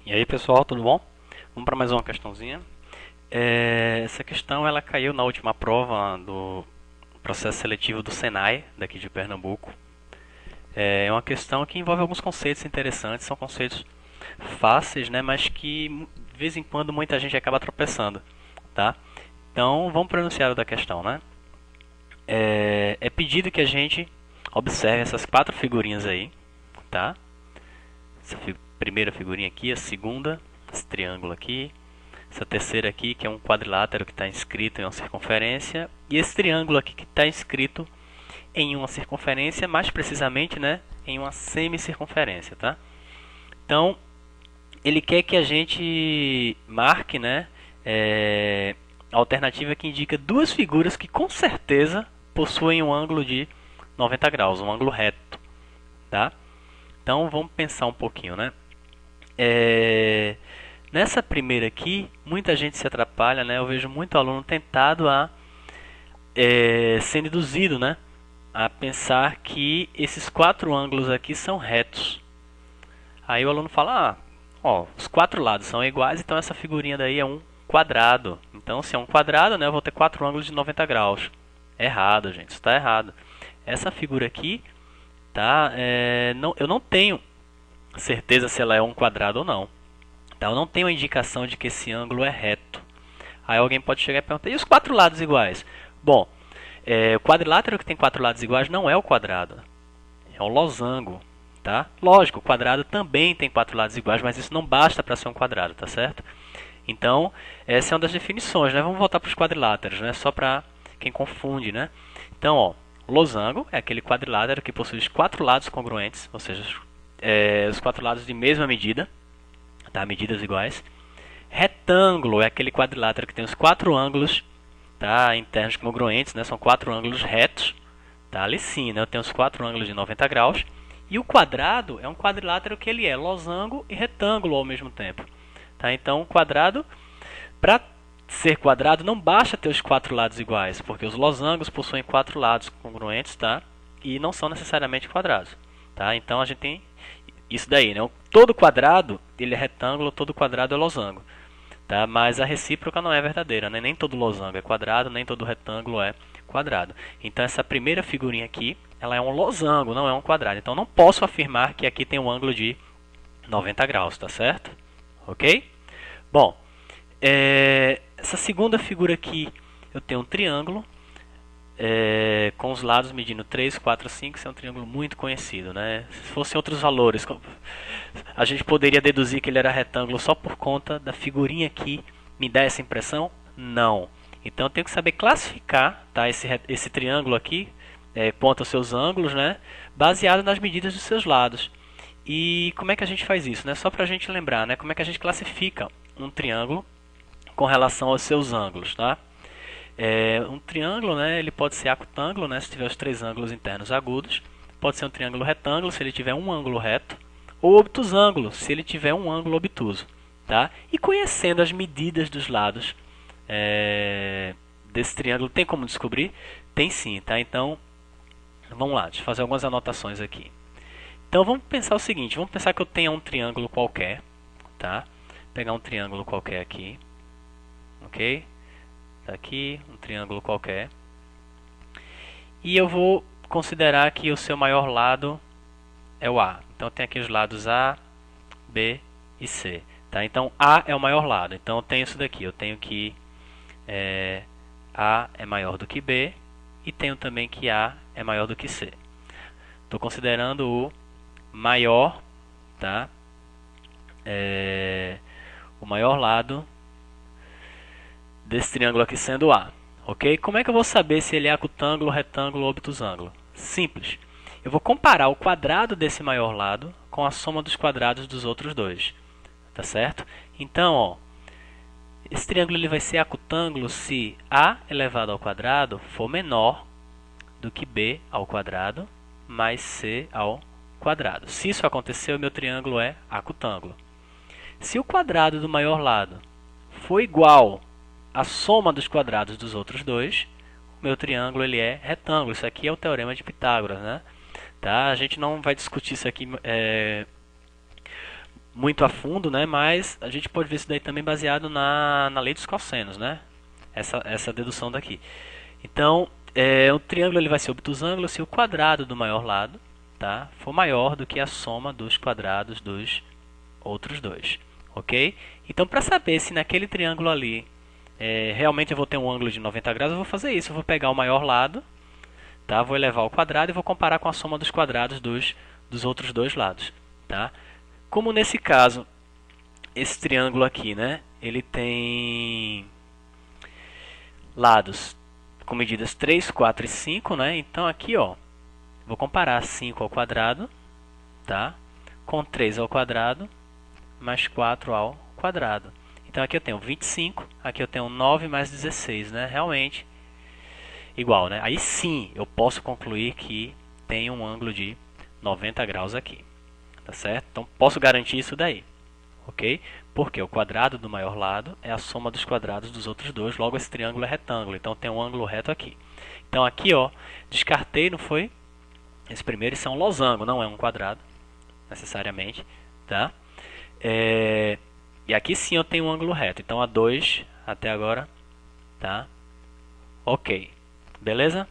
E aí pessoal, tudo bom? Vamos para mais uma questãozinha. Essa questão ela caiu na última prova do processo seletivo do Senai, daqui de Pernambuco. É uma questão que envolve alguns conceitos interessantes, são conceitos fáceis, né, mas que de vez em quando muita gente acaba tropeçando, tá? Então vamos para o enunciado da questão, né? É pedido que a gente observe essas quatro figurinhas aí, tá? Primeira figurinha aqui, a segunda, esse triângulo aqui, essa terceira aqui, que é um quadrilátero que está inscrito em uma circunferência, e esse triângulo aqui que está inscrito em uma circunferência, mais precisamente, né, em uma semicircunferência, tá? Então, ele quer que a gente marque, né, a alternativa que indica duas figuras que com certeza possuem um ângulo de 90 graus, um ângulo reto, tá? Então, vamos pensar um pouquinho, né? Nessa primeira aqui, muita gente se atrapalha, né? Eu vejo muito aluno tentado a sendo induzido, né, a pensar que esses quatro ângulos aqui são retos. Aí o aluno fala, ó, os quatro lados são iguais, então essa figurinha daí é um quadrado. Então, se é um quadrado, né, eu vou ter quatro ângulos de 90 graus. Errado, gente, isso está errado. Essa figura aqui, tá, eu não tenho certeza se ela é um quadrado ou não. Tá? Eu não tenho a indicação de que esse ângulo é reto. Aí alguém pode chegar e perguntar, e os quatro lados iguais? Bom, o quadrilátero que tem quatro lados iguais não é o quadrado, é o losango. Tá? Lógico, o quadrado também tem quatro lados iguais, mas isso não basta para ser um quadrado, tá certo? Então, essa é uma das definições, né? Vamos voltar para os quadriláteros, né? Só para quem confunde, né? Então, ó, losango é aquele quadrilátero que possui os quatro lados congruentes, ou seja, os quatro lados de mesma medida, tá? Medidas iguais. Retângulo é aquele quadrilátero que tem os quatro ângulos, tá, internos congruentes, né? São quatro ângulos retos, tá? Ali sim, né? Eu tenho os quatro ângulos de 90 graus. E o quadrado é um quadrilátero que ele é losango e retângulo ao mesmo tempo, tá? Então, o quadrado, para ser quadrado, não basta ter os quatro lados iguais, porque os losangos possuem quatro lados congruentes, tá? E não são necessariamente quadrados, tá? Então, a gente tem isso daí, né? Todo quadrado ele é retângulo, todo quadrado é losango. Tá? Mas a recíproca não é verdadeira, né? Nem todo losango é quadrado, nem todo retângulo é quadrado. Então essa primeira figurinha aqui, ela é um losango, não é um quadrado. Então não posso afirmar que aqui tem um ângulo de 90 graus, tá certo? Ok? Bom, essa segunda figura aqui, eu tenho um triângulo, com os lados medindo 3, 4, 5, isso é um triângulo muito conhecido, né? Se fossem outros valores, a gente poderia deduzir que ele era retângulo só por conta da figurinha aqui. Me dá essa impressão? Não. Então eu tenho que saber classificar, tá, esse triângulo aqui, quanto aos seus ângulos, né, baseado nas medidas dos seus lados. E como é que a gente faz isso? Né? Só para a gente lembrar, né, como é que a gente classifica um triângulo com relação aos seus ângulos, tá? Um triângulo, né, ele pode ser acutângulo, né, se tiver os três ângulos internos agudos. Pode ser um triângulo retângulo, se ele tiver um ângulo reto. Ou obtusângulo, se ele tiver um ângulo obtuso. Tá? E conhecendo as medidas dos lados desse triângulo, tem como descobrir? Tem sim. Tá? Então, vamos lá, deixa eu fazer algumas anotações aqui. Então, vamos pensar o seguinte. Vamos pensar que eu tenha um triângulo qualquer. Tá? Pegar um triângulo qualquer aqui. Ok? Aqui, um triângulo qualquer. E eu vou considerar que o seu maior lado é o A. Então tem aqui os lados A, B e C. Tá? Então A é o maior lado. Então eu tenho isso daqui. Eu tenho que A é maior do que B. E tenho também que A é maior do que C. Estou considerando o maior, tá? O maior lado desse triângulo aqui sendo A. Ok? Como é que eu vou saber se ele é acutângulo, retângulo ou obtusângulo? Simples. Eu vou comparar o quadrado desse maior lado com a soma dos quadrados dos outros dois. Tá certo? Então, ó, esse triângulo ele vai ser acutângulo se A elevado ao quadrado for menor do que B ao quadrado mais C ao quadrado. Se isso acontecer, o meu triângulo é acutângulo. Se o quadrado do maior lado for igual à soma dos quadrados dos outros dois, o meu triângulo ele é retângulo. Isso aqui é o teorema de Pitágoras, né? Tá? A gente não vai discutir isso aqui muito a fundo, né? Mas a gente pode ver isso daí também baseado na lei dos cossenos, né? Essa dedução daqui. Então, o triângulo ele vai ser obtusângulo se o quadrado do maior lado, tá, for maior do que a soma dos quadrados dos outros dois, ok? Então, para saber se naquele triângulo ali realmente eu vou ter um ângulo de 90 graus, eu vou fazer isso. Eu vou pegar o maior lado, tá? Vou elevar ao quadrado e vou comparar com a soma dos quadrados dos outros dois lados, tá? Como nesse caso, esse triângulo aqui, né, ele tem lados com medidas 3, 4 e 5, né? Então aqui, ó, vou comparar 5 ao quadrado, tá? Com 3 ao quadrado mais 4 ao quadrado. Então aqui eu tenho 25, aqui eu tenho 9 mais 16, né? Realmente igual, né? Aí sim eu posso concluir que tem um ângulo de 90 graus aqui, tá certo? Então posso garantir isso daí, ok? Porque o quadrado do maior lado é a soma dos quadrados dos outros dois, logo esse triângulo é retângulo, então tem um ângulo reto aqui. Então aqui, ó, descartei, não foi? Esse primeiro, isso é um losango, não é um quadrado, necessariamente, tá? E aqui sim eu tenho um ângulo reto, então a 2 até agora, tá? Ok, beleza?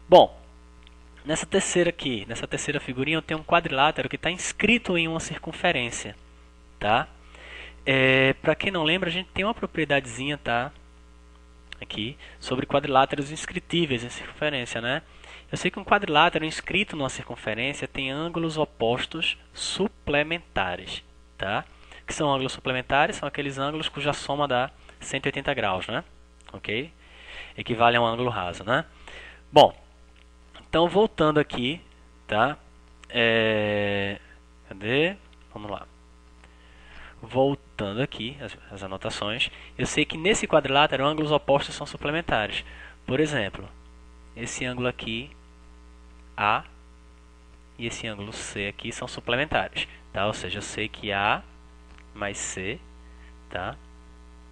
Bom, nessa terceira aqui, nessa terceira figurinha eu tenho um quadrilátero que está inscrito em uma circunferência, tá? Para quem não lembra, a gente tem uma propriedadezinha, tá? Aqui, sobre quadriláteros inscritíveis em circunferência, né? Eu sei que um quadrilátero inscrito numa circunferência tem ângulos opostos suplementares, tá? O que são ângulos suplementares? São aqueles ângulos cuja soma dá 180 graus, né? Ok? Equivale a um ângulo raso, né? Bom, então voltando aqui, tá? Cadê? Vamos lá. Voltando aqui, as anotações, eu sei que nesse quadrilátero ângulos opostos são suplementares. Por exemplo, esse ângulo aqui, A, e esse ângulo C aqui são suplementares, tá? Ou seja, eu sei que A mais C, tá,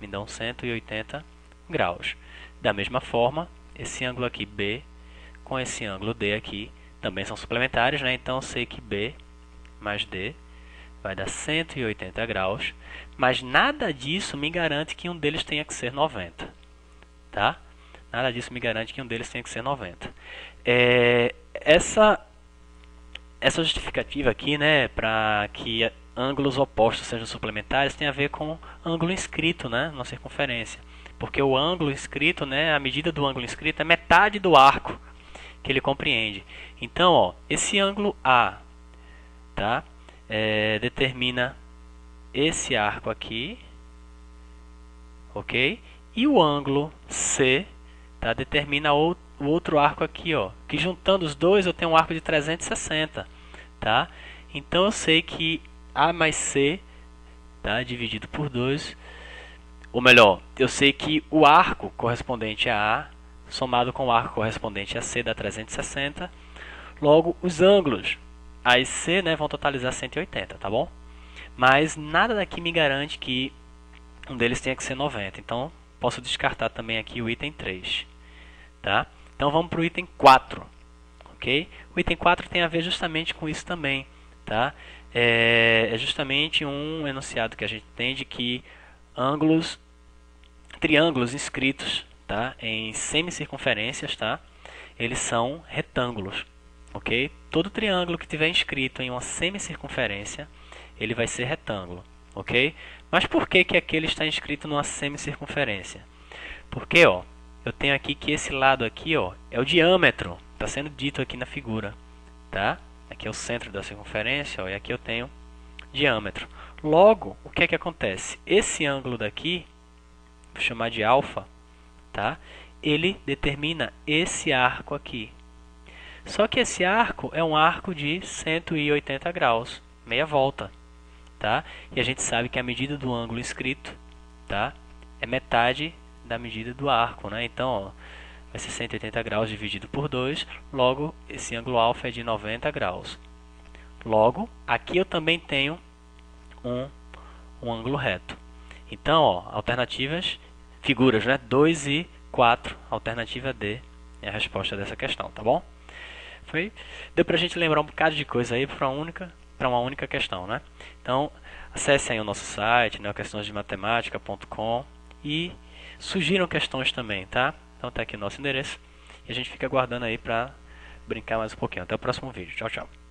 me dão 180 graus. Da mesma forma, esse ângulo aqui, B, com esse ângulo D aqui, também são suplementares, né? Então eu sei que B mais D vai dar 180 graus, mas nada disso me garante que um deles tenha que ser 90, tá? Nada disso me garante que um deles tenha que ser 90. Essa justificativa aqui, né, para que ângulos opostos sejam suplementares, tem a ver com ângulo inscrito, né, na circunferência. Porque o ângulo inscrito, né, a medida do ângulo inscrito é metade do arco que ele compreende. Então, ó, esse ângulo A, tá? Determina esse arco aqui, ok? E o ângulo C, tá? Determina o outro arco aqui, ó, que juntando os dois eu tenho um arco de 360, tá? Então eu sei que A mais C, tá, dividido por 2, ou melhor, eu sei que o arco correspondente a A somado com o arco correspondente a C dá 360. Logo, os ângulos A e C, né, vão totalizar 180, tá bom? Mas nada daqui me garante que um deles tenha que ser 90. Então, posso descartar também aqui o item 3. Tá? Então, vamos para o item 4. Okay? O item 4 tem a ver justamente com isso também. Tá? É justamente um enunciado que a gente tem de que triângulos inscritos, tá, em semicircunferências, tá, eles são retângulos. Ok? Todo triângulo que tiver inscrito em uma semicircunferência, ele vai ser retângulo. Ok? Mas por que aquele está inscrito numa semicircunferência? Porque, ó, eu tenho aqui que esse lado aqui, ó, é o diâmetro. Está sendo dito aqui na figura. Tá? Aqui é o centro da circunferência, ó, e aqui eu tenho diâmetro. Logo, o que acontece? Esse ângulo daqui, vou chamar de alfa, tá? Ele determina esse arco aqui. Só que esse arco é um arco de 180 graus, meia volta, tá? E a gente sabe que a medida do ângulo inscrito, tá, é metade da medida do arco, né? Então, ó, vai ser 180 graus dividido por 2, logo esse ângulo alfa é de 90 graus. Logo, aqui eu também tenho um ângulo reto. Então, ó, alternativas, figuras, né? 2 e 4, alternativa D é a resposta dessa questão, tá bom? Deu pra gente lembrar um bocado de coisa aí para uma única para uma única questão, né? Então, acessem aí o nosso site, neoquestõesdematemática.com, e sugiram questões também, tá? Então tá aqui o nosso endereço e a gente fica aguardando aí para brincar mais um pouquinho. Até o próximo vídeo. Tchau, tchau.